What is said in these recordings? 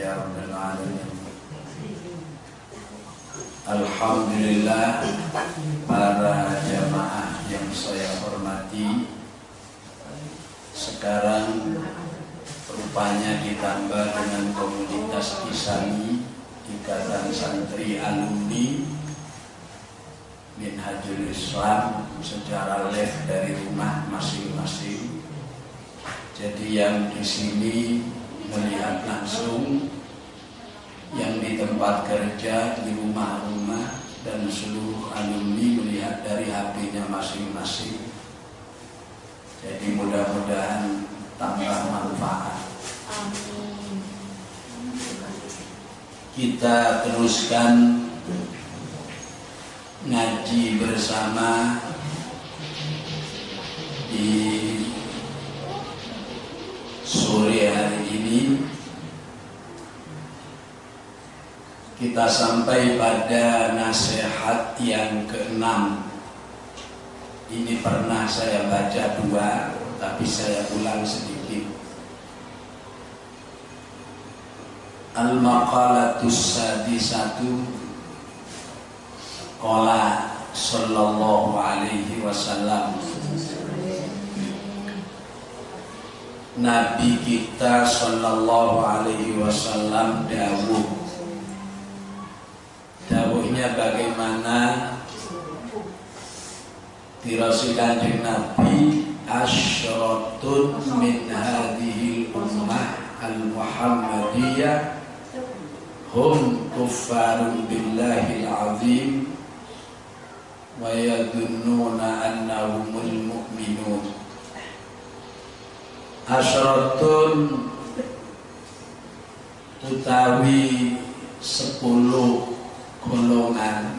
ya rabbal alamin. Alhamdulillah, para jamaah yang saya hormati, sekarang rupanya ditambah dengan komunitas Isami Ikatan Santri Alumni Minhajul Islam secara live dari rumah masing-masing. Jadi yang di sini melihat langsung, yang di tempat kerja, di rumah-rumah, dan seluruh alumni melihat dari HP-nya masing-masing. Jadi mudah-mudahan tambah manfaat. Kita teruskan ngaji bersama di sore hari ini. Kita sampai pada nasihat yang ke-6. Ini pernah saya baca 2, tapi saya ulang sedikit. Al-maqalatus sadisatu qala sallallahu alaihi wasallam. Nabi kita sallallahu alaihi wasallam dawuhnya bagaimana? Dirasi Kanjeng Nabi, asyratun min hadhil ummah al-muhammadiyah hum kuffarun billahil azim wa yadunnuna annahumul mu'minun. Asyratun utawi 10 golongan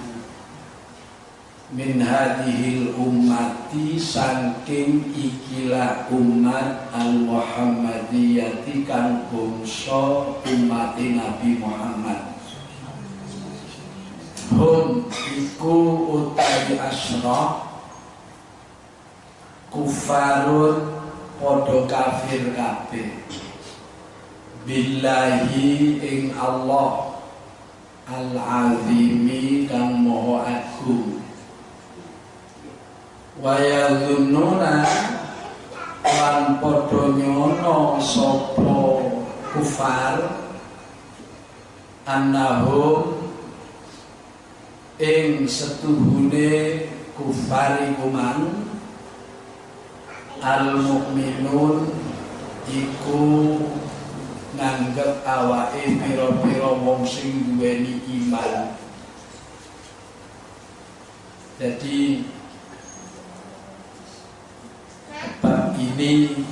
min hadhil ummati saking ikilah umat al-muhammadiyati kang bangsa umat Nabi Muhammad. Hum iku utawi asra kufarun podo kafir kabeh billahi ing Allah al-azimi kang moho agung, wa yadhunnuna lan podo nyono sapa kufar annahum ing setuhune kufar iku man al-mu'minun iku nganggep awake pira-pira wong sing duweni iman. Jadi bab ini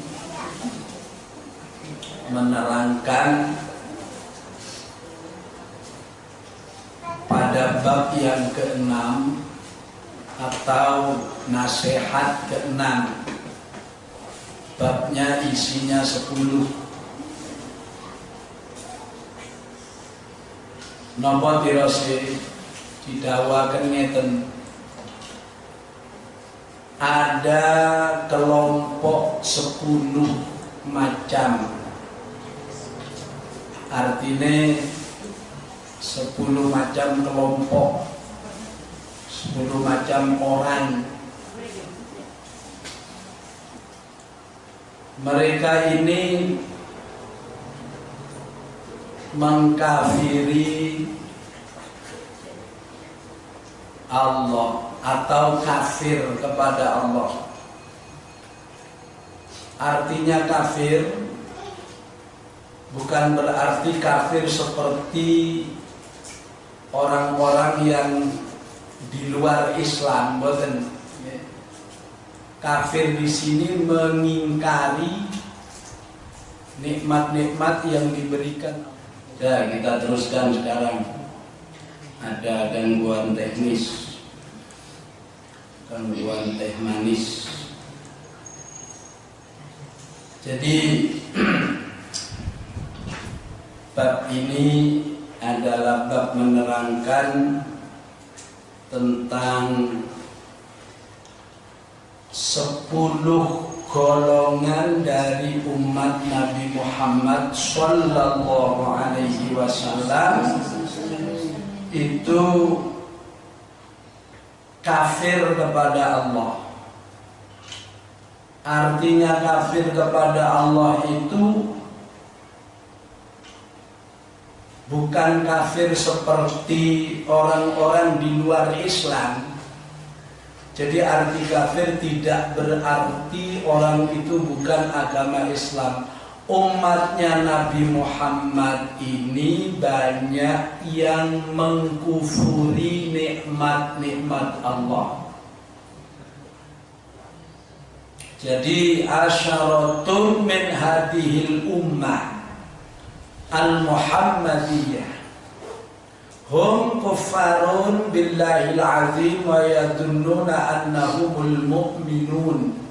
menerangkan pada bab yang ke-6 atau nasihat ke-6. Babnya isinya 10. Napa dirose didawaken ngeten, ada kelompok 10 macam, artinya 10 macam kelompok, 10 macam orang. Mereka ini mengkafiri Allah atau kafir kepada Allah. Artinya kafir bukan berarti kafir seperti orang-orang yang di luar Islam, boten. Kafir di sini mengingkari nikmat-nikmat yang diberikan. Ya, kita teruskan sekarang. Ada gangguan teknis, gangguan teh manis. Jadi bab ini adalah bab menerangkan tentang 10 golongan dari umat Nabi Muhammad sallallahu alaihi alaihi wasallam itu kafir kepada Allah. Artinya kafir kepada Allah itu bukan kafir seperti orang-orang di luar Islam. Jadi arti kafir tidak berarti orang itu bukan agama Islam. Umatnya Nabi Muhammad ini banyak yang mengkufuri nikmat-nikmat Allah. Jadi asyaratun min hadhil ummah al-Muhammadiyah hum kuffarun billahil azim wa yadunnuna annahumul mu'minun.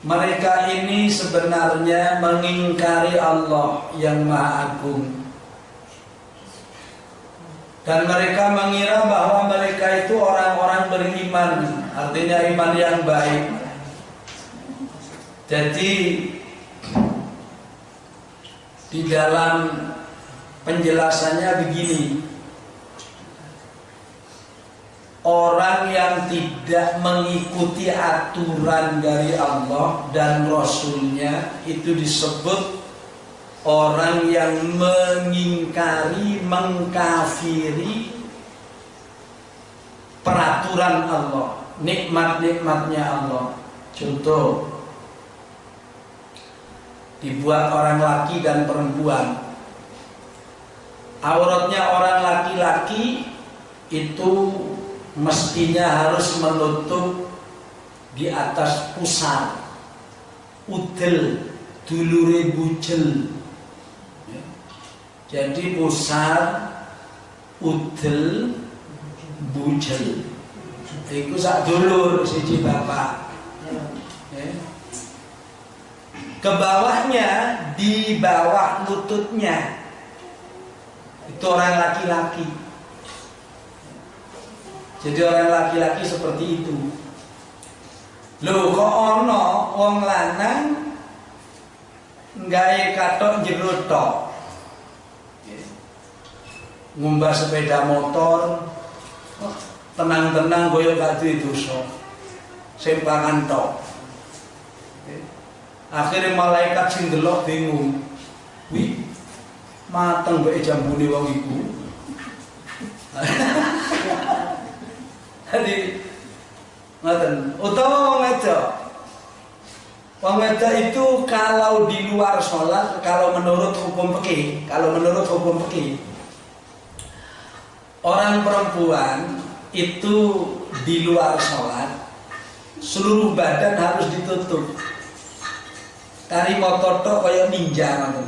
Mereka ini sebenarnya mengingkari Allah yang Maha Agung, dan mereka mengira bahwa mereka itu orang-orang beriman, artinya iman yang baik. Jadi di dalam penjelasannya begini, orang yang tidak mengikuti aturan dari Allah dan Rasulnya itu disebut orang yang mengingkari, mengkafiri peraturan Allah, nikmat-nikmatnya Allah. Contoh, dibuat orang laki dan perempuan, auratnya orang laki-laki itu mestinya harus menutup di atas pusar, udel, dulure bujel. Jadi pusar, udel, bujel, iku sak dulur siji bapak. Ke bawahnya, di bawah lututnya, itu orang laki-laki. Jadi orang laki-laki seperti itu. Loh, kok ono wong lanang nggawe katok jero tok, ngumbah sepeda motor, tenang-tenang koyo gak duwe dosa, sempangan tok. Akhirnya malaikat sing delok bingung, wih mateng bae jambune wong iku. Jadi ngoten, utawa wong wedok. Wong wedok itu kalau di luar sholat, kalau menurut hukum fikih, orang perempuan itu di luar sholat, seluruh badan harus ditutup. Kari motor tok kaya ninja ngoten.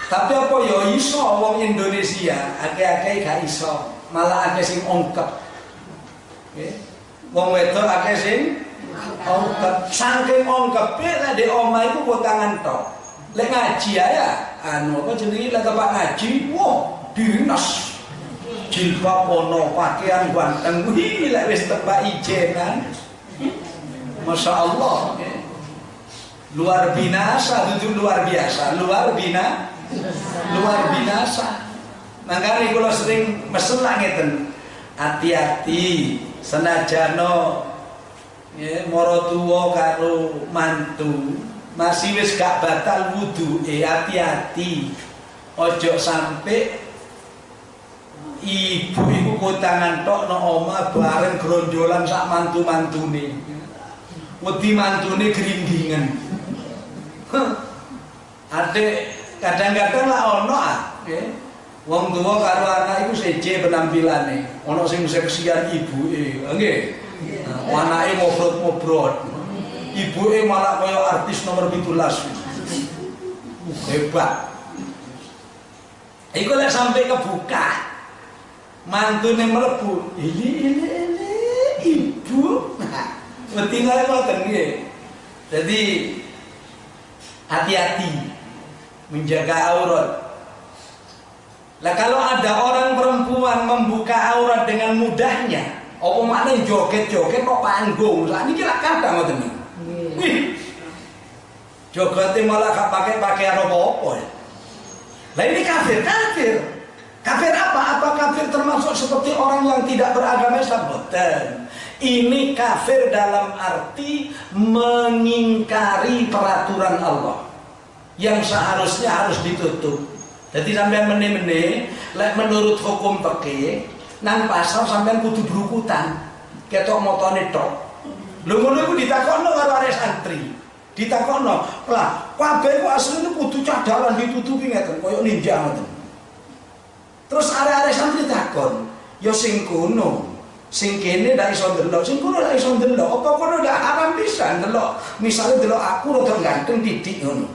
Tapi apa ya iso wong Indonesia, akeh-akeh gak iso, malah akeh sing ongkep. Wong wedok akeh sing ongkep, saking ongkepe lek di omah iku potangan tok. Lek ngaji ya, apa jenenge lek Pak ngaji, wah dinas. Jilbab ono, pakaian ganteng, wih lek wis tebak ijenan. Masya Allah. Luar binasa, itu luar biasa, luar binasa. Makanya kalau sering mesen ngeten, hati-hati senajano moro tuwa karo mantu masih wis gak batal wudu, hati-hati ojo sampai ibu iku kotangan tok no omah bareng grondolan sak mantu-mantune, wedi mantune gringgingen. Adek kadang-kadang lah ono wong tua karo anak iku seje penampilane, ono sing seksian ibuke, nggih. Anake ngobrol-ngobrol. Ibuke malah kaya artis nomor 17. Hebat. Iku lek sampai kebuka, mantune mlebu, ini ibu. Wedi ngene ngoten nggih. Jadi hati-hati menjaga aurat. Lah kalau ada orang perempuan membuka aurat dengan mudahnya, apa maknanya joget-joget kok panggung? Lah niki lak kadang ngoten niku. Wih. Jogote malah gak pakai pakaian apa-apa ya. Nah ini kafir. Kafir apa? Apa kafir termasuk seperti orang yang tidak beragama Islam? Betul. Ini kafir dalam arti mengingkari peraturan Allah yang seharusnya harus ditutup. Jadi sampean mene-mene, menurut hukum fikih, nang pasar sampean kudu berukutan, ketok motone tok. Lho ngono iku ditakokno karo arek santri. Ditakokno, "Lah, kabeh ku asline kudu cadaran ditutupi ngeten, koyo ninja ngoten." Terus arek-arek santri takon, "Ya sing kono, sing kene ndak iso ndelok, sing kono ndak iso ndelok. Apa kono ndak haram pisan ndelok? Misale ndelok aku rada ganteng titik ngono."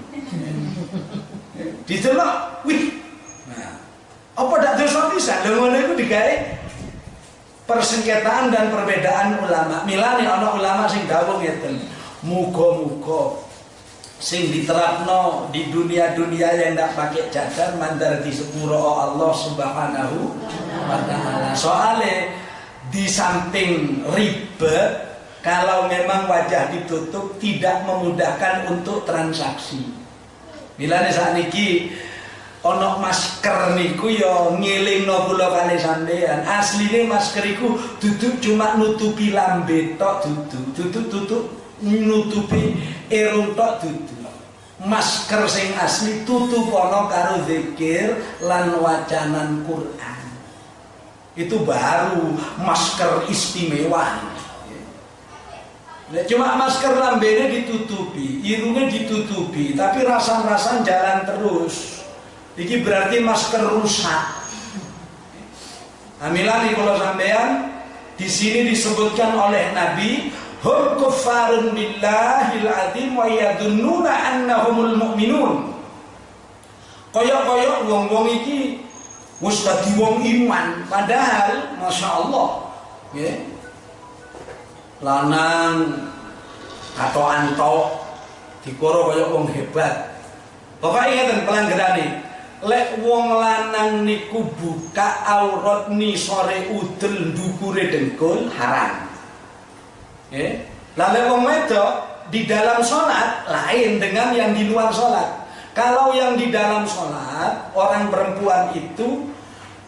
Didelok, wih. Nah, apa ndak dosa pisan? Lho ngono iku digawe persengketaan dan perbedaan ulama. Milane ana ulama sing dawuh ngeten, muga-muga sing diterapno di dunia-dunia yang ndak pakai cadar mandar di sepuro Allah Subhanahu wa taala. Soale di samping ribet, kalau memang wajah ditutup tidak memudahkan untuk transaksi. Milane sakniki ono masker niku ya ngilingno kula kali sampean. Asline masker iku duduk cuma nutupi lambe tok duduk nutupi irung tok duduk. Masker sing asli tutupono karo zikir lan wacanan Quran. Itu baru masker istimewa. Cuma masker lambene ditutupi, irungnya ditutupi, tapi rasan-rasan jalan terus. Iki berarti masker rusak. Amilani kalau sampean di sini disebutkan oleh Nabi, hum kuffarun billahil azim wa yadunnuna annahumul mu'minun. Koyok-koyok wong-wong iki wis dadi wong iman, padahal Masya Allah, ya. Lanang atau antok dikoro koyok wong hebat. Pokoknya ngeten pelanggerane. Lek wong lanang niku buka aurat ni sore udel ndukure dengkul haram. Lalu wong wedok di dalam sholat lain dengan yang di luar sholat. Kalau yang di dalam sholat orang perempuan itu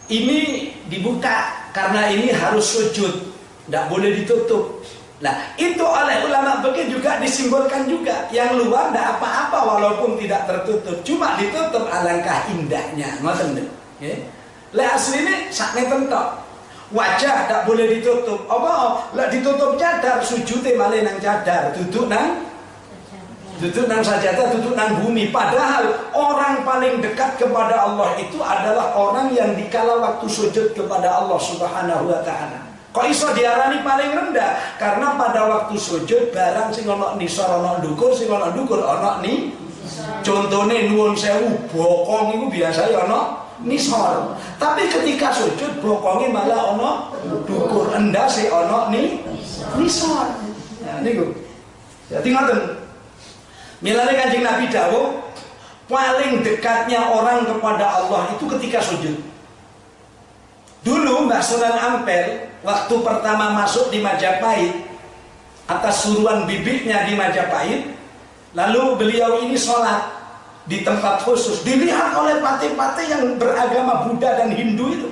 ini dibuka karena ini harus sujud, tidak boleh ditutup. Nah itu oleh ulama fikih juga disimbolkan juga. Yang luar tidak apa-apa walaupun tidak tertutup, cuma ditutup alangkah indahnya. Ngoten nggih. Lah asline sakne tentok. Wajah tidak boleh ditutup. Apa? Lah ditutup cadar, sujute malah nang cadar, duduk nang sajadah, duduk nang bumi. Padahal orang paling dekat kepada Allah itu adalah orang yang dikala waktu sujud kepada Allah Subhanahu wa taala. Kok iso diarani paling rendah? Karena pada waktu sujud barang sing ana nisor ana ndukur, sing ana ndukur ana ni. Contone nuwun sewu, bokong iku biasa ya ana nisor. Tapi ketika sujud bokonge malah ana ndukur, endase ana ni nisor. Nah niku. Dadi ngoten. Milane Kanjeng Nabi dawuh, paling dekatnya orang kepada Allah itu ketika sujud. Dulu Mbak Sunan Ampel waktu pertama masuk di Majapahit atas suruhan bibiknya di Majapahit, lalu beliau ini sholat di tempat khusus, dilihat oleh pate-pate yang beragama Buddha dan Hindu itu.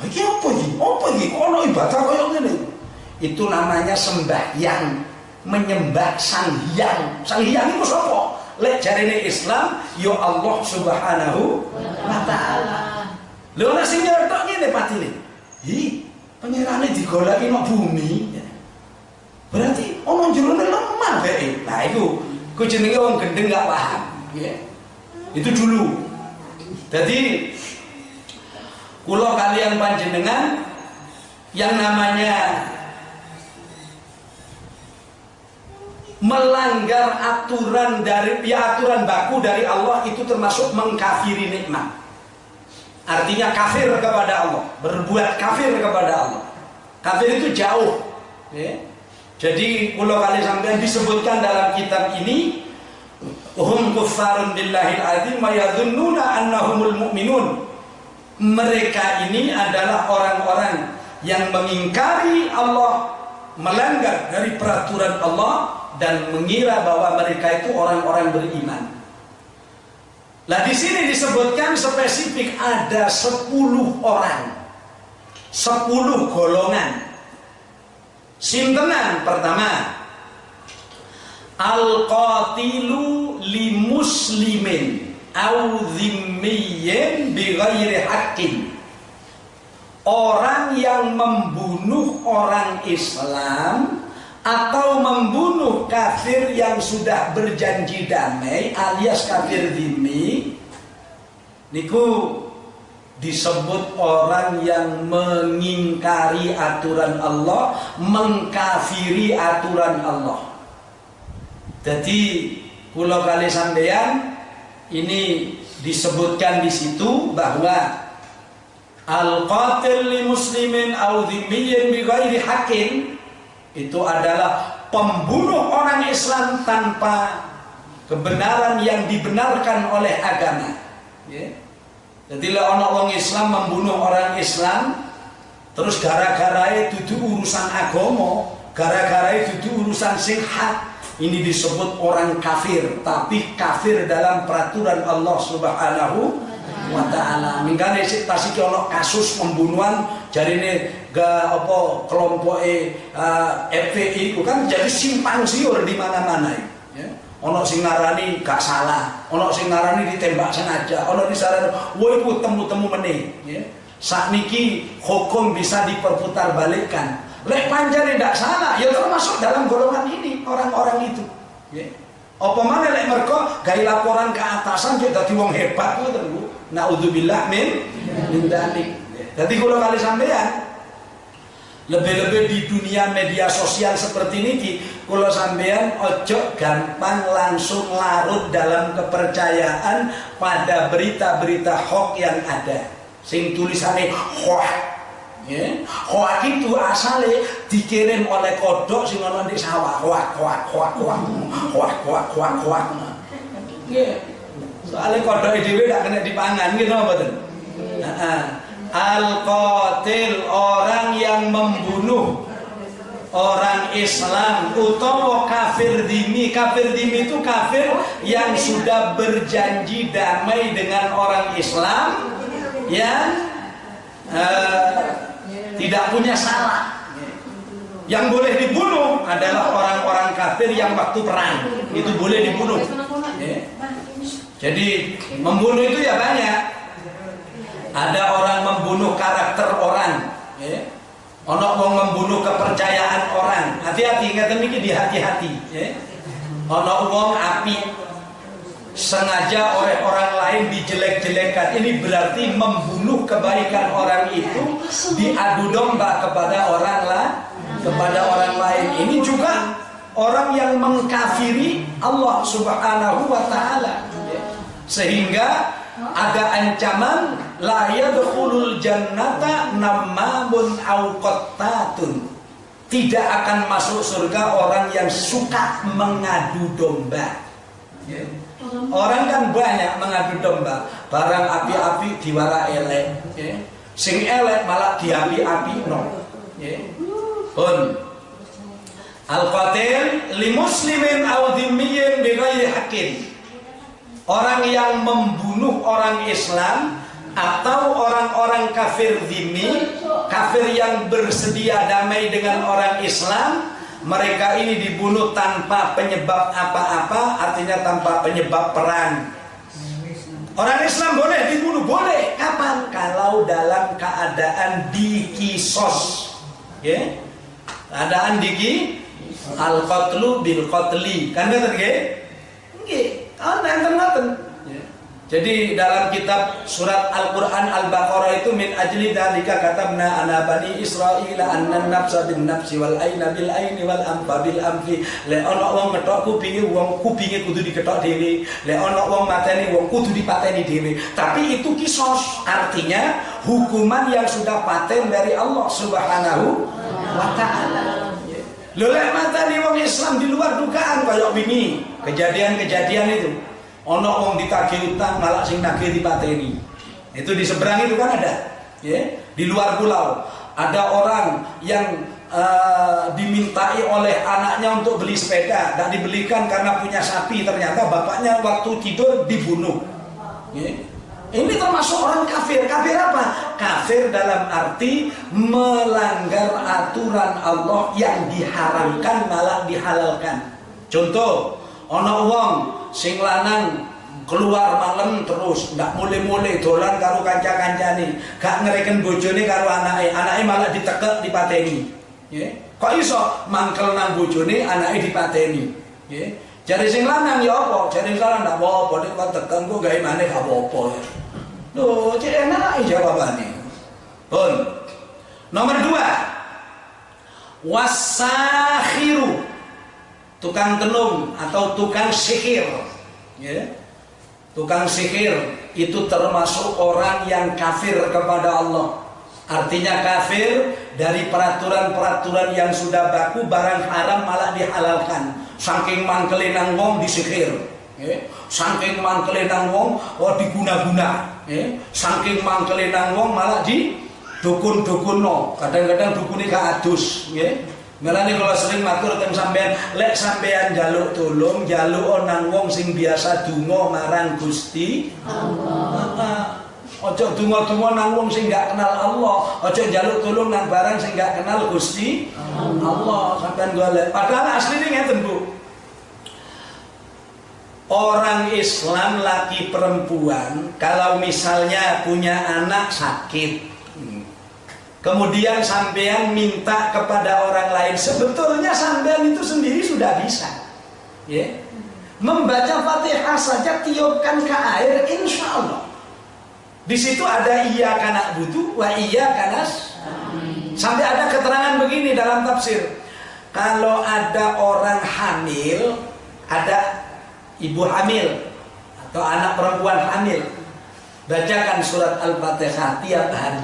Ini apa ini? Apa ini? Ono ibadah kayak gini. Itu namanya sembahyang, menyembah Sang Hyang. Sang Hyang itu sapa? Lek jarene Islam, ya Allah Subhanahu wa taala. Lho nek sing nyetok ngene patine. Hi, pangerane digoleki nang bumi. Berarti ono jerone lemah bae. Nah iku jenenge wong gendeng gak paham, nggih. Itu dulu. Jadi kula kalian panjenengan yang namanya melanggar aturan aturan baku dari Allah itu termasuk mengkafiri nikmat. Artinya kafir kepada Allah, berbuat kafir kepada Allah. Kafir itu jauh. Ya. Jadi kalau kali sampean disebutkan dalam kitab ini, hum kuffarun billahil azim wa yadhunnuna annahumul mu'minun. Mereka ini adalah orang-orang yang mengingkari Allah melanggar dari peraturan Allah dan mengira bahwa mereka itu orang-orang beriman. Nah, di sini disebutkan spesifik ada 10 orang, 10 golongan. Sintenan pertama, al-qatilu li muslimin au dhimmiyin bi ghairi haqqin. Orang yang membunuh orang Islam atau membunuh kafir yang sudah berjanji damai alias kafir dhimmi, niku disebut orang yang mengingkari aturan Allah, mengkafiri aturan Allah. Jadi kula kali sampeyan ini disebutkan di situ bahwa al-qatil li muslimin au dhimmiyin bi ghairi haqqin itu adalah pembunuh orang Islam tanpa kebenaran yang dibenarkan oleh agama. Jadi lah ana wong Islam membunuh orang Islam terus gara-gara itu urusan agama, gara-gara itu urusan sing hak. Ini disebut orang kafir, tapi kafir dalam peraturan Allah Subhanahu wa taala. Mingkane sik tasik ana kasus pembunuhan jarine ga apa kelompok FPI itu kan jadi simpang siur di mana-mana ya. Ono sing ngarani gak salah, ono sing ngarani ditembak sengaja, ono disarani woi ku temu-temu meneh ya. Sakniki hukum bisa diperputarbalikkan. Lek panjane ndak salah, ya termasuk dalam golongan ini orang-orang itu. Ya. Apa mana lek mergo gawe laporan ke atasan kita dadi wong hebat ngoten Bu. Naudzubillah min dzalik. Jadi kula kali sampean lebih-lebih di dunia media sosial seperti ini, kula sampean ojo gampang langsung larut dalam kepercayaan pada berita-berita hoax yang ada. Sing tulisannya hoax. Ya, hoak itu asalnya dikirim oleh kodok sing ana di sawah. Hoak. Ya. Soalnya kodok dhewe gak kena dipangan gitu mboten. Al-qatil orang yang membunuh orang Islam utawa kafir dhimmi. Kafir dhimmi itu kafir yang sudah berjanji damai dengan orang Islam yang tidak punya salah. Yang boleh dibunuh adalah orang-orang kafir yang waktu perang itu boleh dibunuh. Jadi membunuh itu ya banyak. Ada orang membunuh karakter orang, ono wong membunuh kepercayaan orang. Hati-hati, ngeten iki dihati-hati. Ono wong api sengaja oleh orang lain dijelek-jelekan. Ini berarti membunuh kebaikan orang itu, diadu domba kepada orang lain. Ini juga orang yang mengkafiri Allah Subhanahu wa taala. Sehingga ada ancaman la yadkhulul jannata namamun au qattatun. Tidak akan masuk surga orang yang suka mengadu domba. Orang kan banyak mengadu domba, barang api-api diwara elek, sing elek malah diapi-api no. Pun al-qatil li muslimin aw dhimmiyin bi ghairi haqqin. Orang yang membunuh orang Islam atau orang-orang kafir dhimmi, kafir yang bersedia damai dengan orang Islam, mereka ini dibunuh tanpa penyebab apa-apa, artinya tanpa penyebab perang. Orang Islam boleh dibunuh, boleh. Kapan? Kalau dalam keadaan dikisos. Ya? Keadaan diki al-qatlu bil qatli. Kan betul nggih? Nggih. Nonton. Jadi dalam kitab surat Al-Quran Al-Baqarah itu min ajli dzalika katabna ana bani Israil annan nafsa bin nafsi wal aina bil aini wal anfa bil anfi. Le ana wong ngetok kupinge wong kupinge kudu diketok dhewe. Le ana wong mateni wong kudu dipateni dhewe. Tapi itu kisos, artinya hukuman yang sudah paten dari Allah Subhanahu wa taala. Lho lek mateni wong Islam di luar dugaan kaya wingi, kejadian-kejadian itu. Ono wong ditagih utang malah sing nagih dipateni. Itu di seberang itu kan ada, ya. Di luar pulau ada orang yang dimintai oleh anaknya untuk beli sepeda, tidak dibelikan karena punya sapi, ternyata bapaknya waktu tidur dibunuh. Ini termasuk orang kafir. Kafir apa? Kafir dalam arti melanggar aturan Allah yang diharamkan malah dihalalkan. Contoh, ono wong sing lanang keluar malam terus ndak mulai-mulai dolan karo kanca-kancane, gak ngereken bojone karo anake malah ditekek dipateni. Kok iso mangkel nang bojone anake dipateni. Jare sing lanang ya apa? Jare sing lanang ndak apa-apa nek kok teken kok gawe maneh gak apa-apa. Lho, cek enak jawabane. Pun. Nomor 2. Wasakhiru. Tukang tenung atau tukang sihir. Tukang sihir itu termasuk orang yang kafir kepada Allah. Artinya kafir dari peraturan-peraturan yang sudah baku, barang haram malah dihalalkan. Saking mangkele nang wong disihir. Saking mangkele nang wong diguna-guna. Saking mangkele nang wong malah di dukun-dukunno. Kadang-kadang dukune gak adus, Melane kalau sering matur teng sampean, lek sampean njaluk tulung, njaluk nang wong sing biasa donga marang Gusti Allah. Ojo donga-donga nang wong sing gak kenal Allah, ojo njaluk tulung nang barang sing gak kenal Gusti Allah. Sampean golek. Padahal asline ngeten, Bu. Orang Islam laki perempuan kalau misalnya punya anak sakit, kemudian sampean minta kepada orang lain, sebetulnya sampean itu sendiri sudah bisa, membaca Fatihah saja, tiupkan ke air, insya Allah. Di situ ada iyyaka na'budu wa iyyaka nasta'in. Sampai ada keterangan begini dalam tafsir, kalau ada orang hamil, ada ibu hamil atau anak perempuan hamil, bacakan surat Al-Fatihah tiap hari.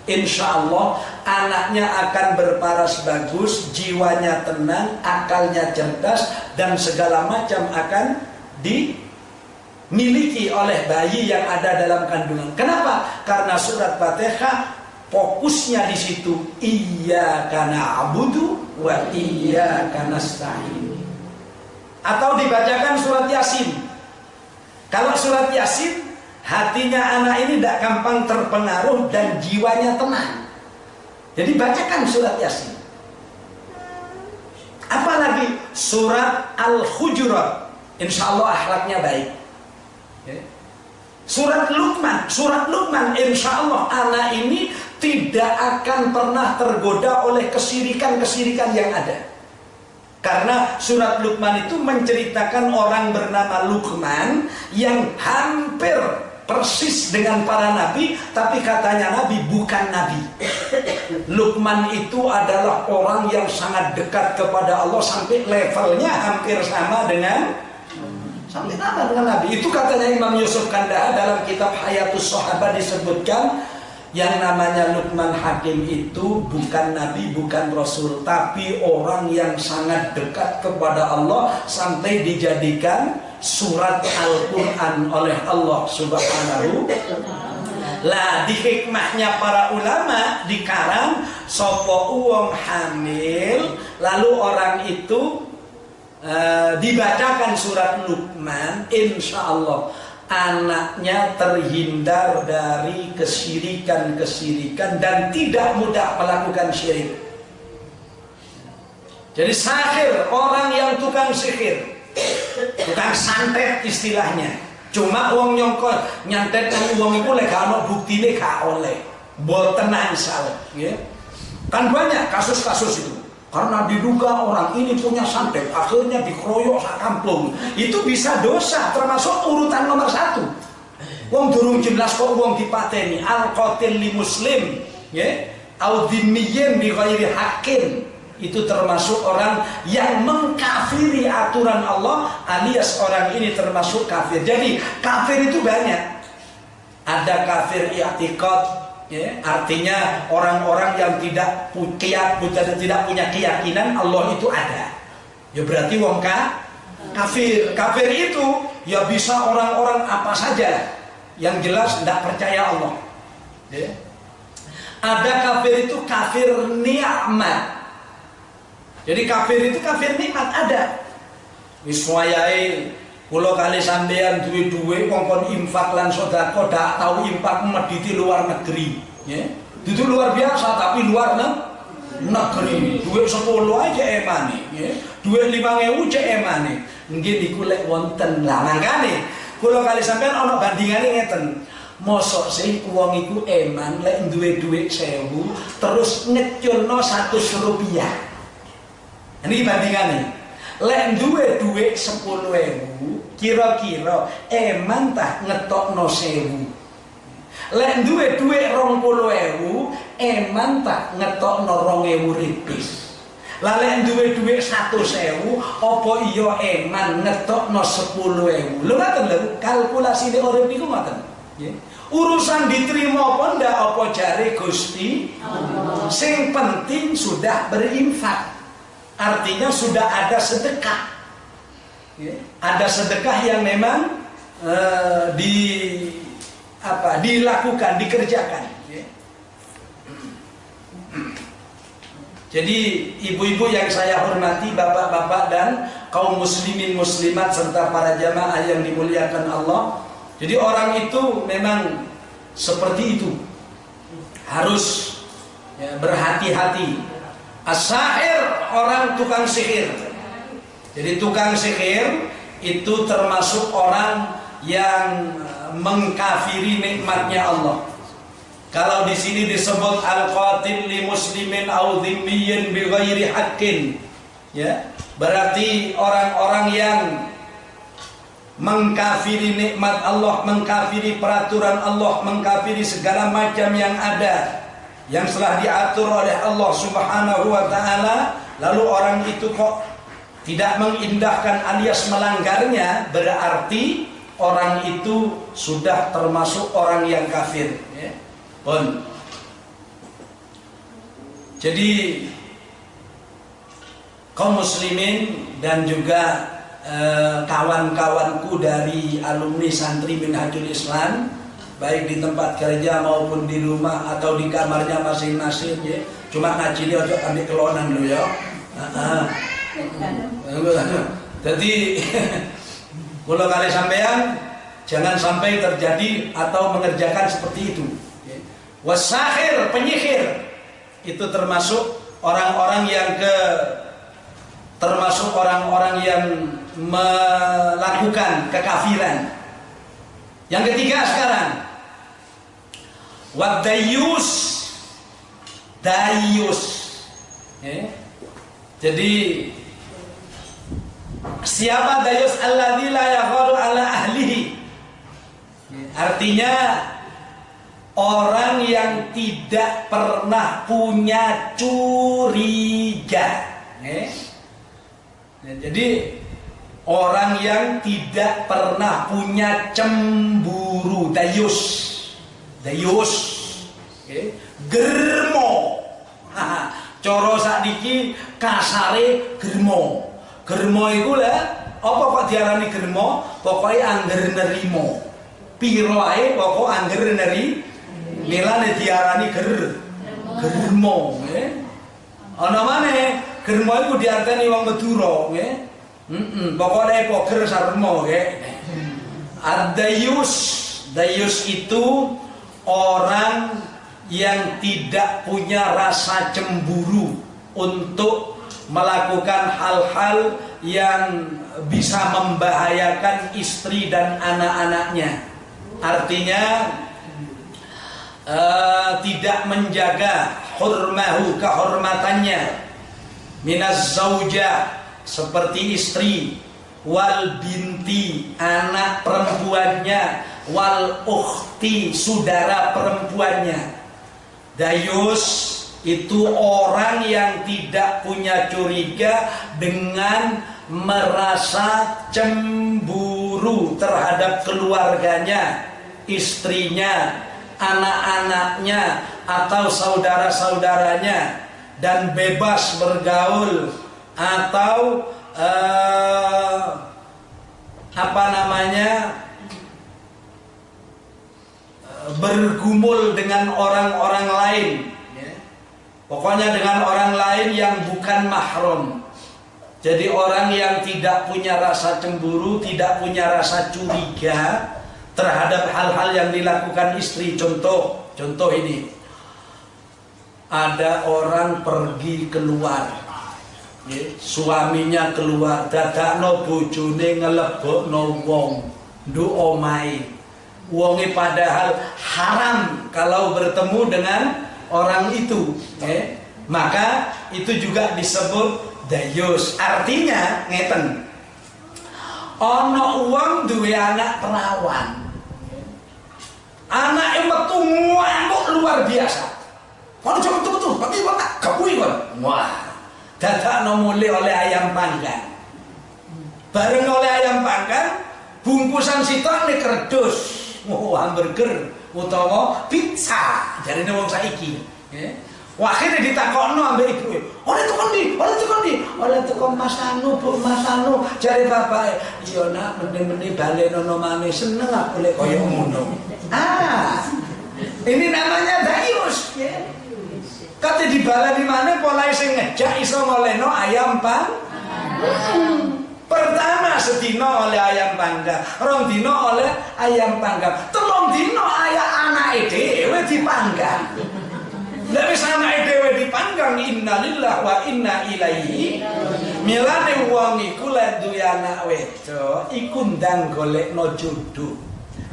Insya Allah anaknya akan berparas bagus, jiwanya tenang, akalnya cerdas, dan segala macam akan dimiliki oleh bayi yang ada dalam kandungan. Kenapa? Karena surat Fatihah fokusnya di situ, iyyaka na'budu wa iyyaka nasta'in. Atau dibacakan surat Yasin. Kalau surat Yasin, hatinya anak ini tidak gampang terpengaruh dan jiwanya tenang. Jadi bacakan surat Yasin. Apalagi surat Al-Hujurat, insya Allah akhlaknya baik. Surat Luqman, insya Allah anak ini tidak akan pernah tergoda oleh kesirikan-kesirikan yang ada. Karena surat Luqman itu menceritakan orang bernama Luqman yang hampir persis dengan para nabi, tapi katanya nabi bukan nabi. Luqman itu adalah orang yang sangat dekat kepada Allah sampai levelnya hampir sama dengan nabi. Itu katanya Imam Yusuf Kandahar dalam kitab Hayatus Sahabat disebutkan, yang namanya Luqman Hakim itu bukan nabi, bukan rasul, tapi orang yang sangat dekat kepada Allah sampai dijadikan surat Al-Quran oleh Allah Subhanahu. Lah di hikmahnya para ulama dikarang sopo uwong hamil, lalu orang itu dibacakan surat Luqman, insya Allah anaknya terhindar dari kesirikan-kesirikan dan tidak mudah melakukan syirik. Jadi sahir, orang yang tukang sihir, tukang santet istilahnya. Cuma uang nyongkot nyantet uang itu lek ana buktine gak oleh. Mboten asal, ya. Kan banyak kasus-kasus itu. Karena diduga orang ini punya santet, akhirnya dikeroyok sak kampung. Itu bisa dosa, termasuk urutan nomor 1. Wong durung jelas kok wong dipateni, al-qatil li muslim, ya, au dhimmiyin bi ghairi haqqin. Itu termasuk orang yang mengkafiri aturan Allah, alias orang ini termasuk kafir. Jadi kafir itu banyak. Ada kafir i'tiqad, ya, artinya orang-orang yang tidak punya keyakinan Allah itu ada. Ya berarti wong kafir. Kafir itu ya bisa orang-orang apa saja yang jelas tidak percaya Allah. Ya. Ada kafir itu kafir nikmat. Jadi kafir itu kafir nikmat ada. Wis wayahe kula kali sampean duwe-duwe kongkon infak lan sedekah dak tau infak medhiti luar negeri, ya. Itu luar biasa tapi luar negeri. Duit 10 aja emane, ya. Duit 5.000 cek emane. Nggih niku lek wonten. Lah mangkane kula kali sampean ana bandingane ngeten. Mosok sih wong iku eman lek duwe duit 1.000 terus ngeculno 100 rupiah. Ini bandingane. Lek duwe duit 10.000 kira-kira eman tak ngetokno 1.000. Lek duwe duit 20.000 eman tak ngetokno 2.000 ripis. Lah lek duwe duit 100.000 apa iya eman ngetokno 10.000. Lho ngoten lho kalkulasine urip niku ngoten. Nggih. Urusan diterima apa ndak apa jare Gusti Allah. Sing penting sudah berinfak. Artinya sudah ada sedekah. Ada sedekah yang memang dilakukan, dikerjakan. Jadi ibu-ibu yang saya hormati, bapak-bapak dan kaum muslimin muslimat serta para jamaah yang dimuliakan Allah. Jadi orang itu memang seperti itu. Harus berhati-hati. As-sahir, orang tukang sihir. Jadi tukang sihir itu termasuk orang yang mengkafiri nikmatnya Allah. Kalau di sini disebut al-qatil li muslimin au dhimmiyin bi ghairi haqqin, ya, berarti orang-orang yang mengkafiri nikmat Allah, mengkafiri peraturan Allah, mengkafiri segala macam yang ada yang telah diatur oleh Allah Subhanahu wa taala, lalu orang itu kok tidak mengindahkan alias melanggarnya, berarti orang itu sudah termasuk orang yang kafir, ya. Pun. Jadi kaum muslimin dan juga kawan-kawanku dari alumni santri Minhajul Islam, baik di tempat kerja maupun di rumah atau di kamarnya masing-masing, ya. Cuma ngaji dia untuk ambil kelonan dulu, ya. Jadi kalau kali sampean jangan sampai terjadi atau mengerjakan seperti itu. Wasahir, penyihir, itu termasuk orang-orang yang termasuk orang-orang yang melakukan kekafiran. Yang ketiga sekarang, wadayus, dayus. Jadi siapa dayus alladzi la yagharu ala ahlihi? Artinya orang yang tidak pernah punya curiga. Jadi orang yang tidak pernah punya cemburu, dayus. Germo. Coro sakniki kasare germo. Germo iku lah apa kok diarani germo? Pokoke angger nerimo. Piro ae pokok angger neri milane diarani germo, nggih. Ana maneh germo iku diarteni wong Madura, nggih. Pokoke poker sarmo, nggih. Dayus itu orang yang tidak punya rasa cemburu untuk melakukan hal-hal yang bisa membahayakan istri dan anak-anaknya. Artinya tidak menjaga hurmahu, kehormatannya, minaz zaujah, seperti istri, wal binti, anak perempuannya, wal ukhti, saudara perempuannya. Dayus itu orang yang tidak punya curiga dengan merasa cemburu terhadap keluarganya, istrinya, anak-anaknya, atau saudara-saudaranya, dan bebas bergaul atau bergumul dengan orang-orang lain, Pokoknya dengan orang lain yang bukan mahram. Jadi orang yang tidak punya rasa cemburu, tidak punya rasa curiga terhadap hal-hal yang dilakukan istri. Contoh ini. Ada orang pergi keluar, suaminya keluar, dadakno bojone ngelebokno wong, nduk omahe. Wonge padahal haram kalau bertemu dengan orang itu, maka itu juga disebut dayus. Artinya ngeten, ono wong duwe anak perawan, anaknya metu ngamuk luar biasa. Kalau coba betul-betul, tapi bapak kapui kan, wah, dadakno mulai oleh ayam panggang, bareng oleh ayam panggang, bungkusan sitok nih kerdus, hamburger utawa pizza, jadi wong saiki. Akhirnya ditakokno ambek ibu, oleh tukang di, oleh tukang Mas Anu, Bu Mas Anu, jare bapak, iya nak, mending baleno nomane seneng aku lek koyo ngono. Ini namanya dayus, ya. Kate dibaleni maneh polahe sing ngejak iso ngolehno ayam pertama sedina oleh ayam panggang, rong dina oleh ayam panggang, telung dina ayah anake dhewe dipanggang. Lah wis anake dhewe dipanggang, innalillahi wa inna ilaihi. Milane wong iku lek duwe anak wedok iku ndang golekno jodoh.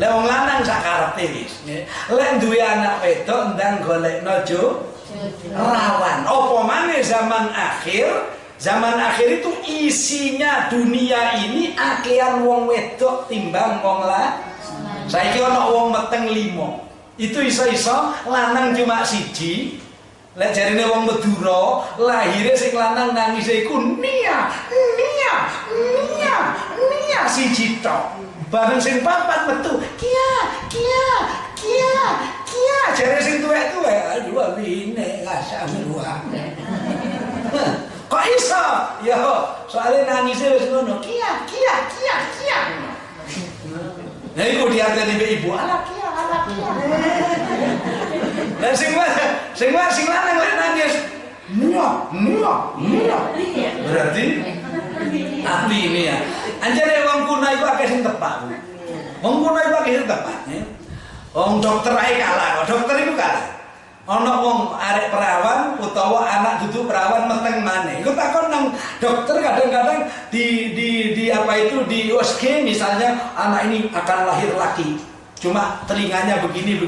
Lah wong lanang sakarepe wis, lek duwe anak wedok ndang golekno rawan. Apa maneh zaman akhir itu isinya dunia ini akean wong wedok timbang wong lanang. Saiki ana wong meteng 5. Itu iso-iso lanang cuma siji. Lek jarine wong Madura, lahire sing lanang nangis iku nia siji tok. Bareng sing papat metu kia jare sing tuwek-tuwek, aduh wine kasamruah. Kok iso? Ya, soalnya nangisnya wis ngono. Kia. Nah iku diarteni mbek ibu, ala kia. Lah sing lanang lek nangis, nia. Berarti ati ini ya. Anjane wong kuna iku akeh sing tepak. Wong kuna iku akeh sing tepak, ya. Wong dokter ae kalah, dokter iku kalah. Ana wong arek perawan utawa anak dudu perawan meteng maneh. Iku takon nang dokter kadang-kadang di apa itu di USG misalnya anak ini akan lahir laki. Cuma telinganya begini.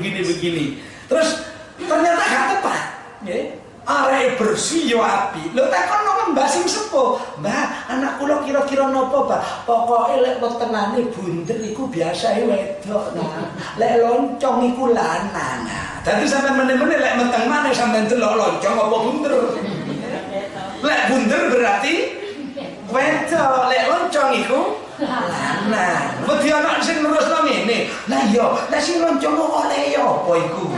Terus ternyata gak tepat, nggih. Arek bersih yo api. Lho takon nang Mbah sing sepuh, "Mbah, anak kula kira-kira napa, Mbah?" Pokoke lek wetengane bunder iku biasae wedok. Nah, lek loncong iku lanang. Dadi sampean meneh-meneh lek meteng maneh sampean delok loncong apa bunder. Lek bunder berarti wedok, lek loncong iku lanang. Wedi anak sing nerusno ngene. Lah iya, lek sing loncong oleh ya apa iku?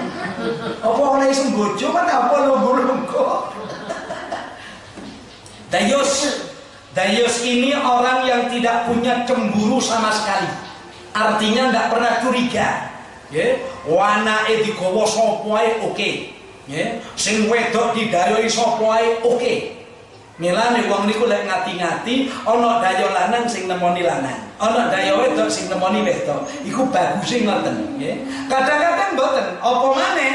Apa oleh sing bojo kan apa lungguh-lungguh. Dayus ini orang yang tidak punya cemburu sama sekali. Artinya tidak pernah curiga. Wanake digawa sapa ae oke. Sing wedok didayoi sapa ae oke. Milane wong niku lek ngati-ngati ana daya lanang sing nemoni lanang, ana daya wedok sing nemoni wedok. Iku baguse ngoten, nggih. Kadang-kadang mboten, apa maneh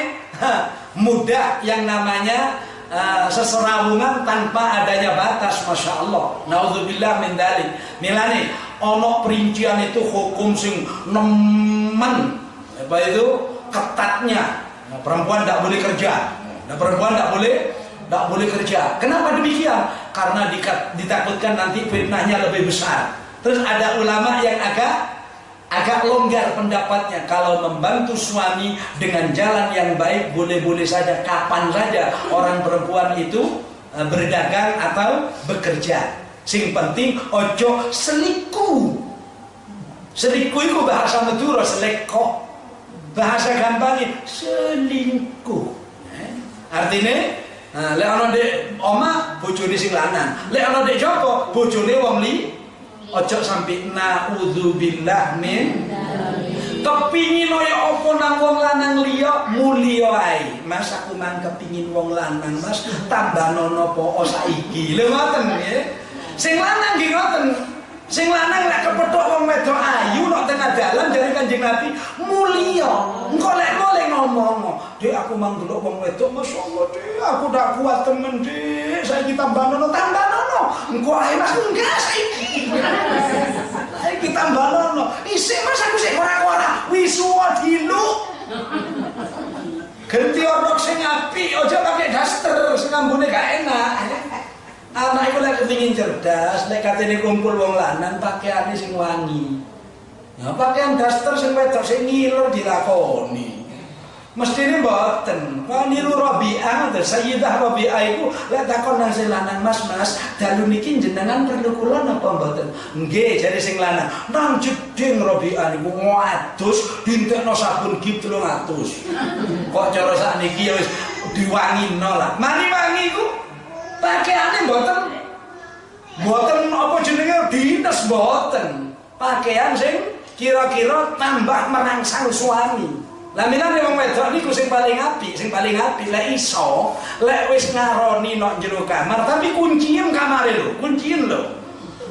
mudah yang namanya seserawungan tanpa adanya batas, masya Allah. Naudzubillah min dzalik. Milane ana perincian itu hukum sing nemen, apa itu ketatnya. Perempuan tidak boleh kerja. Perempuan tidak boleh kerja. Kenapa demikian? Karena ditakutkan nanti fitnahnya lebih besar. Terus ada ulama yang agak longgar pendapatnya. Kalau membantu suami dengan jalan yang baik, boleh-boleh saja, kapan saja orang perempuan itu berdagang atau bekerja. Sing penting ojo selingkuh. Selingkuh itu bahasa Madura seleko. Bahasa gampangnya selingkuh. Artinya lek ana ndek omah bojone sing lanang, lek ana ndek jopo bojone wong li. Ojo sampai naudzubillah min Kepingin kaya apa nang wong lanang liya mulya ae. Mas aku mang kepingin wong lanang, Mas, tambanono apa saiki. Lho ngoten nggih. Sing lanang nggih ngoten. Sing lanang lek kepethuk wong wedok ayu nang tengah dalan dari Kanjeng Nabi mulya. Engko lek boleh ngomong, "Dek aku mang delok wong wedok, masyaallah, Dek, aku dak kuat temen, Dek. Saiki tambanono." Engko ae Mas enggak saiki. Saiki tambanono. Isih Mas aku sik ora-ora wisuwa dilu. Ganti rok sing apik, aja pakai daster sing ambune gak enak. Anak iku lek kepengin cerdas, lek katene kumpul wong lanang pakaiane sing wangi. Ya pakaian daster sing wedok sing ngiler dilakoni. Mestine mboten. Kok niru Rabi'ah, Sayyidah Rabi'ah iku lek takon nang sing lanang, "Mas, dalu niki jenengan perlu kula napa mboten?" "Nggih," jare sing lanang. "Nang jeding Rabi'ah niku ngadus dintekno sabun gip 300." Kok cara sakniki ya wis diwangino lah. Mari wangi iku pakaiane mboten apa jenenge dinas mboten. Pakaian sing kira-kira tambah merangsang suami. Lah milane wong wedok niku sing paling apik lek iso, lek wis ngaroni nok jero kamar tapi kuncien kamare lho, kuncien lho.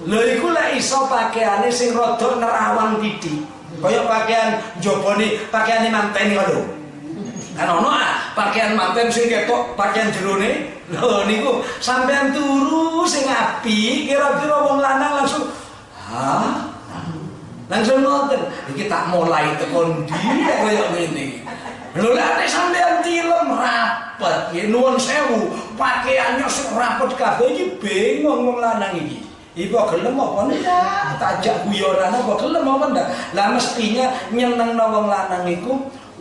Lho iku lek iso pakaiane sing rada nerawang titik. Kaya pakaian njabane, pakaiane manten lho. Kan ono pakaian manten sing ketok pakaian jerone. Lho niku sampean turu sing apik, kira-kira wong lanang langsung, "Hah? Langsung ngoten, iki tak mulai tekon ndi kaya ngene." Lho lek sampean tilem rapet, nggih nuwun sewu, pakaiannya sing rapet kabeh iki bingung wong lanang iki. Iku gelem apa ndak? Tajak guyonan apa gelem apa ndak? Lah mestinya nyenengno wong lanang iku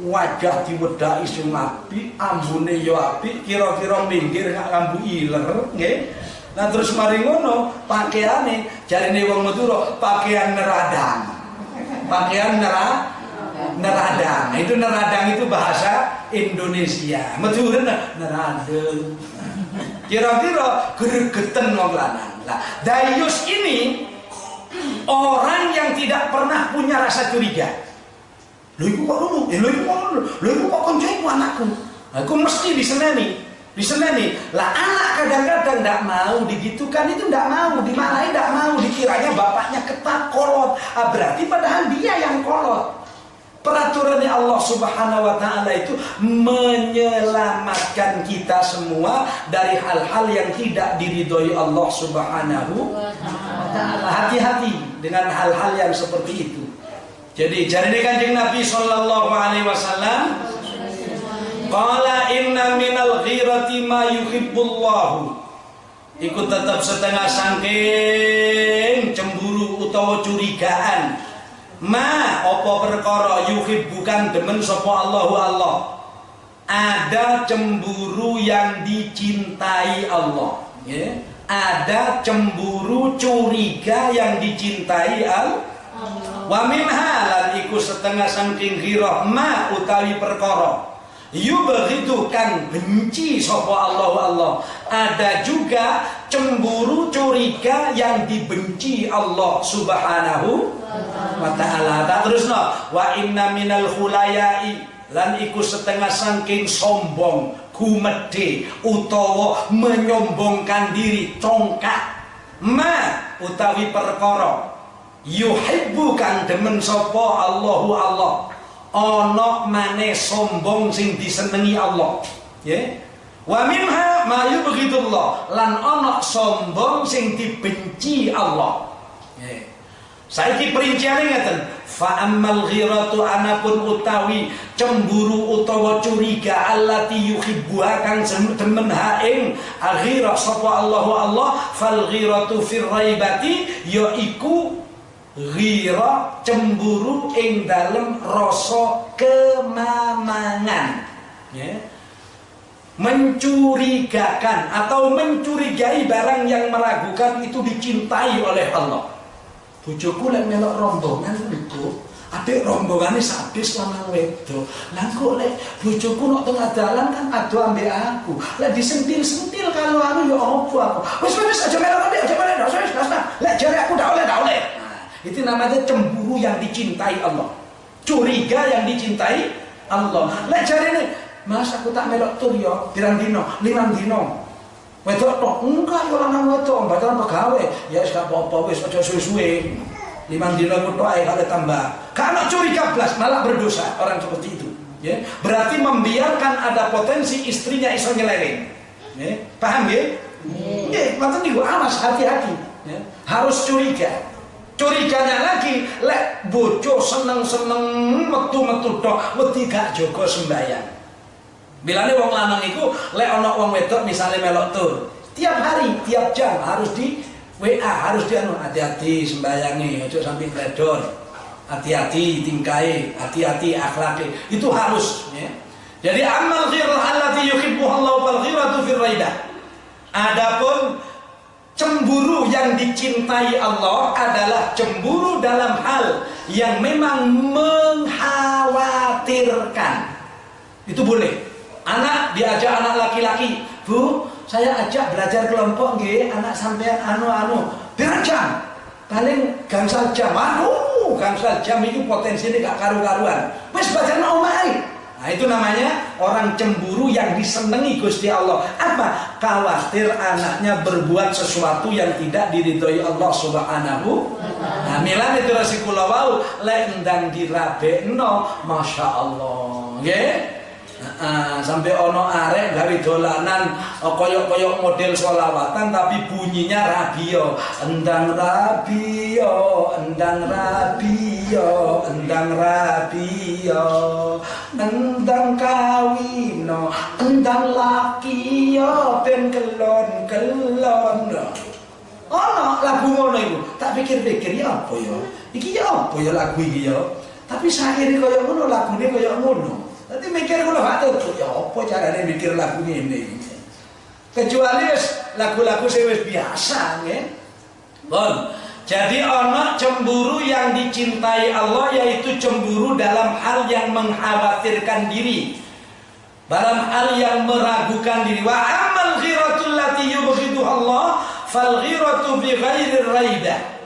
wajah diwedaki sing apik, ambune yo apik, kira-kira minggir gak lambu iler, nggih. Nah terus mari ngono, pakaiane jarine wong Madura pakaian neradang. Pakaian neradang. Itu neradang itu bahasa Indonesia. Madura neradang. Kira-kira gregeten wong lanang. Nah, dayus ini orang yang tidak pernah punya rasa curiga. Lho iku kok ngono? Lho iku kok koncoku anakku. Aku mesti diseneni. Lah anak kadang-kadang ndak mau digitukan, itu ndak mau, dimarahi ndak mau, dikiranya bapaknya ketat kolot. Berarti padahal dia yang kolot. Peraturannya Allah Subhanahu wa taala itu menyelamatkan kita semua dari hal-hal yang tidak diridhoi Allah Subhanahu wa taala. Hati-hati dengan hal-hal yang seperti itu. Jadi jarine Kanjeng Nabi sallallahu alaihi wasallam, qala inna minal ghirati ma yuhibbullahu. Iku tetap setengah saking cemburu utawa curigaan. Ma apa perkara bukan demen sapa Allahu Allah. Ada cemburu yang dicintai Allah, ya. Ada cemburu curiga yang dicintai Allah. Wa minha lan iku setengah saking ghirah ma utawi perkara yubghidu kan benci sapa Allah. Ada juga cemburu curiga yang dibenci Allah Subhanahu wa ta'ala. Tak terusno, wa inna minal khulayai lan iku setengah saking sombong, gumedhe utawa menyombongkan diri, congkak. Ma utawi perkara yuhibbu kang demen sapa Allahu Allah. Ana maneh sombong sing disenengi Allah, ya. Wa minha ma yubghidullah, lan ana sombong sing dibenci Allah, ya. Saiki perinciane ngeten, fa ammal ghiratu anapun utawi cemburu utawa curiga allati yuhibbuha kang demen ha ing aghira sapa Allahu Allah, fal ghiratu fir raibati, yaiku ghira cemburu ing dalem rasa kemamangan, ya. Mencurigakan atau mencurigai barang yang meragukan itu dicintai oleh Allah. Bojoku lek melok rombongan niku, adik rombongane sadis lanang wedok. Lah kok lek bojoku nok tengah dalan kan ado ambek aku. Lek disentil-sentil kalau anu ya opo aku. Wis aja melok adik, aja melok wis. Lek jare aku ndak oleh. Itu namanya cemburu yang dicintai Allah. Curiga yang dicintai Allah. Lek jarene, Mas aku tak melok tur yo, pirang dino, 5 dino. Wedok tok, enggak yo lanang wedok, bataran pegawe. Ya wis gak apa-apa wis aja suwe-suwe. 5 dino ku tok ae kale tambah. Kalau curiga blas malah berdosa orang seperti itu. Ya, berarti membiarkan ada potensi istrinya iso nyeleweng. Ya, paham ya? Nggih, maksud niku awas hati-hati. Ya, harus curiga. Curiganya lagi, lek bojo seneng-seneng metu-metu tok, wedi gak jaga sembahyang. Bilane wong lanang iku lek ana wong wedok misale melok tur, tiap hari, tiap jam harus di WA, harus di hati-hati sembayangi, aja sampai kredor. Hati-hati tingkai, hati-hati akhlaki, itu harus ya. Jadi amal ghirah allati yuhibbuha Allah fal ghiratu fir raidah. Adapun cemburu yang dicintai Allah adalah cemburu dalam hal yang memang mengkhawatirkan. Itu boleh. Anak diajak anak laki-laki, "Bu, saya ajak belajar kelompok nggih, anak sampean anu pirang jam?" Paling gangsal jam. Gangsal jam itu potensinya gak karu-karuan. Wis belajar nang omahe. Nah, itu namanya orang cemburu yang disenangi Gusti Allah. Apa? Khawatir anaknya berbuat sesuatu yang tidak diridhoi Allah Subhanahu. Nah, milan itu rasikula wau lek ndang dirabekno, masyaallah. Nggih. Sampai ono arek gawe dolanan koyok-koyok model sholawatan tapi bunyinya rabio, endang rabio, endang rabio, endang rabio, endang kawino, endang lakiyo ben kelon-kelon. Ono lagu ngono iku. Tak pikir-pikir ya apa ya? Iki ya apa ya lagu iki ya? Tapi saiki koyo ngono lagune koyo ngono. Nanti mikir kalau gak tahu ya apa caranya mikir lagu ini. Kecuali lagu-lagu saya biasa ya. Bon. Jadi ono cemburu yang dicintai Allah yaitu cemburu dalam hal yang mengkhawatirkan diri. Dalam hal yang meragukan diri. Wa amal ghiratul lati yubghidu Allah fal ghiratu bi ghairi raidah.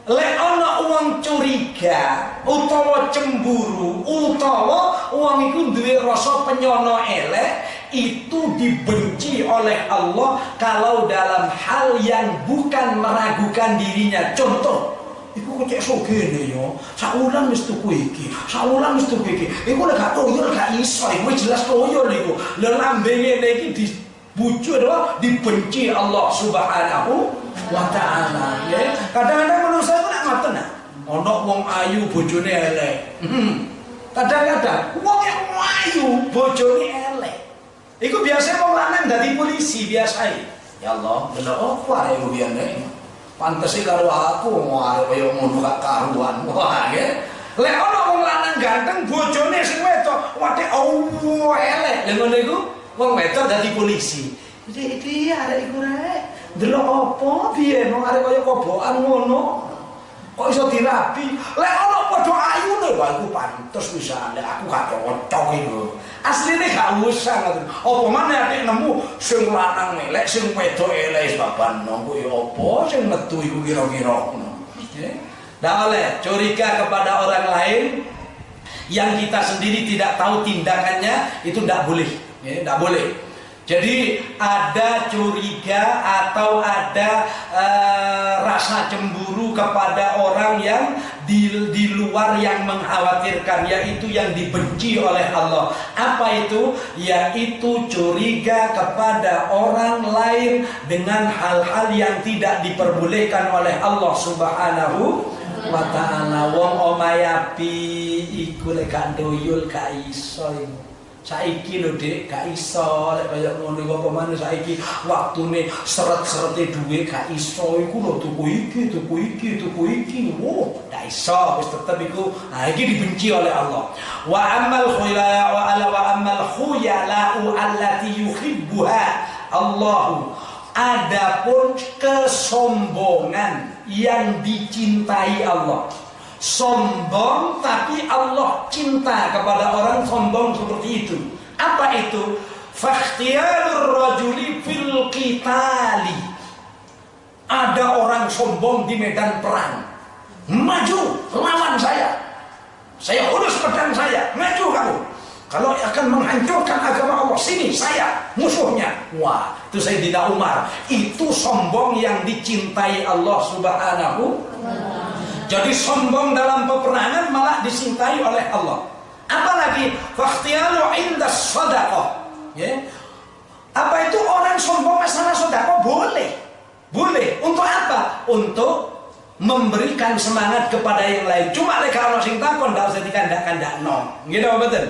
Lek ana wong curiga utawa cemburu utawa wong iku duwe rasa penyono elek, itu dibenci oleh Allah kalau dalam hal yang bukan meragukan dirinya. Contoh, iku kok cek sogene yo, saulan wis tuku iki, saulan wis tuku iki. Iku lek gak toyo gak iso, iku jelas toyo niku. Lha lambe ngene iki dibujuk adalah dibenci Allah Subhanahu wa ta'ala. Ya, kadang-kadang menurut saya nak ngoten nah. Ono wong ayu bojone elek. Kadang-kadang wong yang ayu bojone elek. Iku biasa wong lanang dadi polisi biasa. Ya Allah, delok apa ae biyen. Pantes karo aku wong arep koyo ngono gak karuan. Wah, nggih. Lek ono wong lanang ganteng bojone sing wedok, wae elek. Lha ngono iku wong wedok dadi polisi. Iki arek iku rek. Delok apa biyen wong arek kaya kobokan ngono. Kok iso dirabi? Lek ana padha ayune wae iku pantes bisa lek aku gak cocok iku. Asline gak usah ngoten. Apa maneh atik nemu sing lanang elek, sing wedok elek baban nang kuwi apa sing metu iku kira-kira ngono. Nggih. Ndak oleh curiga kepada orang lain yang kita sendiri tidak tahu tindakannya, itu ndak boleh. Nggih, ndak boleh. Jadi ada curiga atau ada rasa cemburu kepada orang yang di luar yang mengkhawatirkan, yaitu yang dibenci oleh Allah. Apa itu? Yaitu curiga kepada orang lain dengan hal-hal yang tidak diperbolehkan oleh Allah Subhanahu wa ta'ala. Wong omahe api iku lek gak ndoyul gak iso. Saiki lho Dik, gak iso lek kaya ngono apa maneh saiki waktune seret-serete dhuwit gak iso iku lho tuku iki. Wo, gak iso wis tetep iku. Nah, iki dibenci oleh Allah. Wa amal khuyala allati yuhibbuha Allah. Adapun kesombongan yang dicintai Allah. Sombong tapi Allah cinta kepada orang sombong seperti itu. Apa itu? Fakhtiyarur rajuli fil qitali. Ada orang sombong di medan perang. Maju lawan saya Saya urus pedang saya, maju kamu. Kalau akan menghancurkan agama Allah, sini saya musuhnya. Wah, itu Sayyidina Umar. Itu sombong yang dicintai Allah Subhanahu. Jadi sombong dalam peperangan malah dicintai oleh Allah. Apalagi fakhtiyalu indas shadaqah. Ya. Apa itu orang sombong masalah sedekah? Boleh. Boleh. Untuk apa? Untuk memberikan semangat kepada yang lain. Cuma lek kalau sing takon ndak usah dikandak-kandakno. Nggih apa mboten?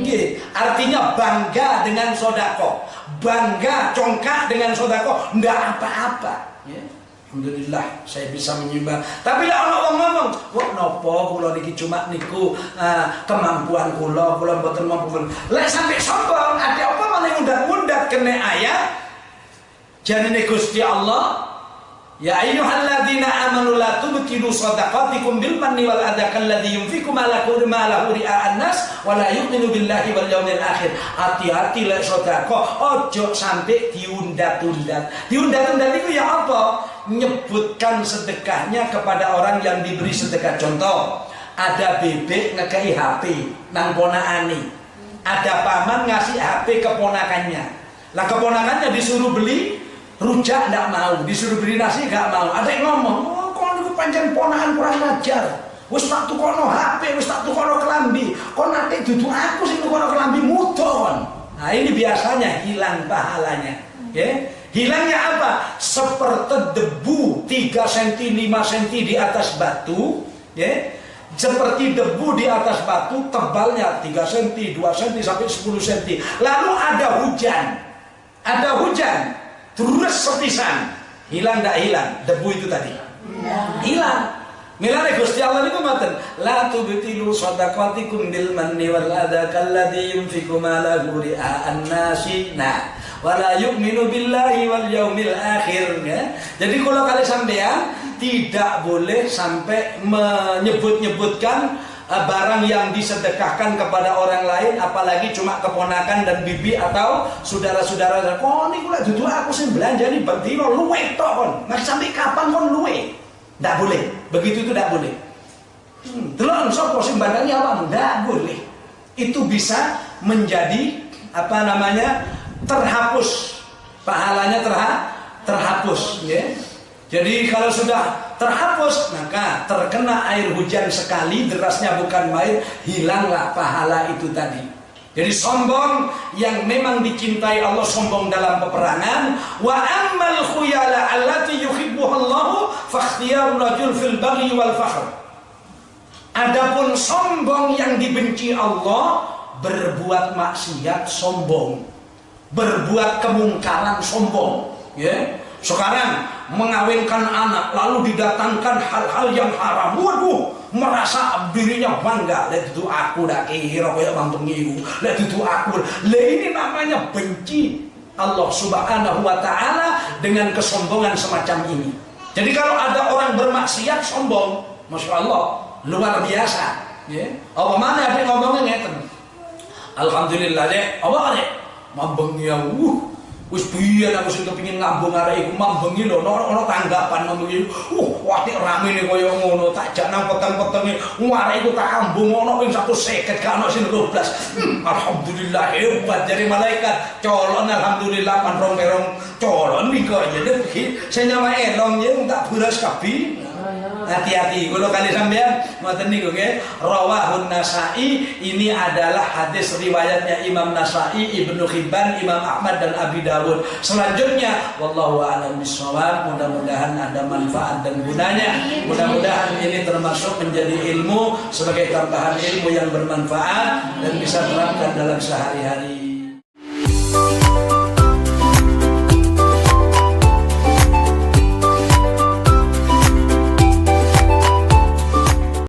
Nggih. Artinya bangga dengan sedekah. Bangga congkak dengan sedekah ndak apa-apa. Ya. Alhamdulillah saya bisa menyumbang. Tapi lek ana wong ngomong, "Kok napa kula niki cuma niku kemampuan kula mboten mampu." Lek sampai sombong, ada apa malah undat-undat kena ayat. Janine Gusti Allah, ya ayyuhalladzina amanu la tubtilu shadaqatikum bil manni wal adha kalladzi yunfiqu malahu ria'an nas wa la yu'minu billahi wal yaumil akhir. Hati-hati lek sedekah ojo sampai diundat-undat. Diundat-undat itu ya apa? Menyebutkan sedekahnya kepada orang yang diberi sedekah. Contoh, ada bebek ngekei HP nang ponakane. Ada paman ngasih HP keponakannya. Lah keponakannya disuruh beli rujak ndak mau, disuruh beli nasi nggak mau. Ada yang ngomong, "Oh, kok niku pancen ponakan kurang ajar. Wis tak tukono HP, wis tak tukono kelambi. Kok nanti dudu aku sing tukono kelambi muda kon." Nah, ini biasanya hilang pahalanya. Ya. Hilangnya apa? Seperti debu 3 cm 5 cm di atas batu, ya. Seperti debu di atas batu, tebalnya 3 cm 2 cm sampai 10 cm. Lalu ada hujan. Ada hujan. Terus sepisan. Hilang enggak hilang debu itu tadi? Hilang. Milane Gusti Allah niku ngoten, la tubtilu shadaqatikum bil manni wal adha kalladzi yunfiqu malahu ria'an nasi. Nah, wala yu'minu billahi wal yaumil akhir. Ya. Jadi kalau kalian sampean tidak boleh sampai menyebut-nyebutkan barang yang disedekahkan kepada orang lain, apalagi cuma keponakan dan bibi atau saudara-saudara. Kok niku lek dudu aku sing belanja ni bendino luwe tok kon. Nek sampai kapan kon luwe? Ndak boleh. Begitu itu ndak boleh. Delon sapa sing bandani awakmu? Ndak boleh. Itu bisa menjadi apa namanya? Terhapus. Pahalanya terhapus, ya. Jadi kalau sudah terhapus, maka terkena air hujan sekali, derasnya bukan main, hilanglah pahala itu tadi. Jadi sombong yang memang dicintai Allah, sombong dalam peperangan. Wa ammal khuyala allati yuhibbuhallahu fakhtiyarul rajul fil baghi wal fakhr. Adapun sombong yang dibenci Allah, berbuat maksiat sombong, berbuat kemungkaran sombong, ya. Sekarang mengawinkan anak lalu didatangkan hal-hal yang haram. Waduh, merasa dirinya bangga. Lihat itu aku dak kira kaya mampengiku. Lihat itu aku. Lah ini namanya benci Allah Subhanahu wa taala dengan kesombongan semacam ini. Jadi kalau ada orang bermaksiat sombong, Masya Allah, luar biasa, ya. Apa mana ada ngomongnya ngeten. Alhamdulillah dek, apa dek? Mambengi wis biyen aku sing kepengin ngambung arek iku mambengi lho ono tanggapan mambengi. Watik ramene kaya ngono, tak jak nang peteng-petenge arek iku tak ambung ono ping 150 gak ono sing 12. Alhamdulillah hebat dari malaikat. Colon alhamdulillah pan rong colon iki kok jadi sing nyama elong yen tak buras kabeh. Hati-hati kalau kali sampean ngoten niku nggih. Rawahun Nasa'i, ini adalah hadis riwayatnya Imam Nasa'i, Ibnu Hibban, Imam Ahmad dan Abi Dawud. Selanjutnya wallahu a'lam bishawab, mudah-mudahan ada manfaat dan gunanya. Mudah-mudahan ini termasuk menjadi ilmu sebagai tambahan ilmu yang bermanfaat dan bisa terapkan dalam sehari-hari.